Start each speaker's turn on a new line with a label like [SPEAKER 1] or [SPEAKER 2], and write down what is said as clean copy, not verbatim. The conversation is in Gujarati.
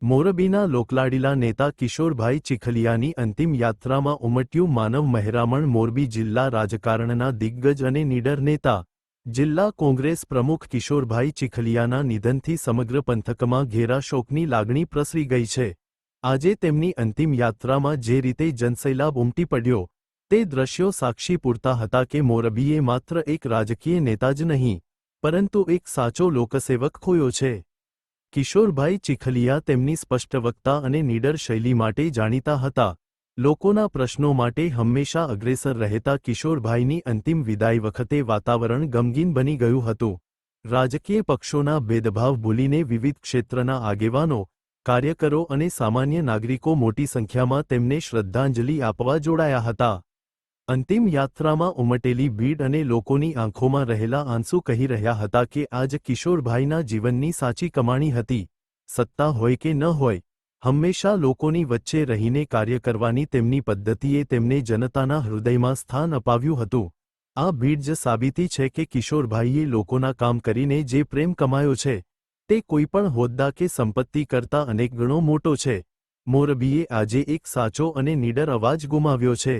[SPEAKER 1] મોરબીના લોકલાડીલા નેતા કિશોરભાઈ ચીખલિયાની અંતિમ યાત્રામાં ઉમટ્યું માનવ મહેરામણ. મોરબી જિલ્લા રાજકારણના દિગ્ગજ અને નીડર નેતા, જિલ્લા કોંગ્રેસ પ્રમુખ કિશોરભાઈ ચીખલિયાના નિધનથી સમગ્ર પંથકમાં ઘેરા શોકની લાગણી પ્રસરી ગઈ છે. આજે તેમની અંતિમ યાત્રામાં જે રીતે જનસૈલાબ ઉમટી પડ્યો, તે દ્રશ્યો સાક્ષી પૂરતા હતા કે મોરબીએ માત્ર એક રાજકીય નેતા જ નહીં, પરંતુ એક સાચો લોકસેવક ખોયો છે. કિશોરભાઈ ચીખલિયા તેમની સ્પષ્ટવક્તા અને નીડર શૈલી માટે જાણીતા હતા. લોકોના પ્રશ્નો માટે હંમેશા અગ્રેસર રહેતા કિશોરભાઈની અંતિમ વિદાય વખતે વાતાવરણ ગમગીન બની ગયું હતું. રાજકીય પક્ષોના ભેદભાવ ભૂલીને વિવિધ ક્ષેત્રના આગેવાનો, કાર્યકરો અને સામાન્ય નાગરિકો મોટી સંખ્યામાં તેમને શ્રદ્ધાંજલિ આપવા જોડાયા હતા. અંતિમ યાત્રામાં ઉમટેલી ભીડ અને લોકોની આંખોમાં રહેલા આંસુ કહી રહ્યા હતા કે આજ કિશોરભાઈના જીવનની સાચી કમાણી હતી. સત્તા હોય કે ન હોય, હંમેશા લોકોની વચ્ચે રહીને કાર્ય કરવાની તેમની પદ્ધતિએ તેમને જનતાના હૃદયમાં સ્થાન અપાવ્યું હતું. આ ભીડ જ સાબિતી છે કે કિશોરભાઈએ લોકોના કામ કરીને જે પ્રેમ કમાયો છે, તે કોઈપણ હોદ્દા કે સંપત્તિ કરતાં અનેક ગણો મોટો છે. મોરબીએ આજે એક સાચો અને નીડર અવાજ ગુમાવ્યો છે.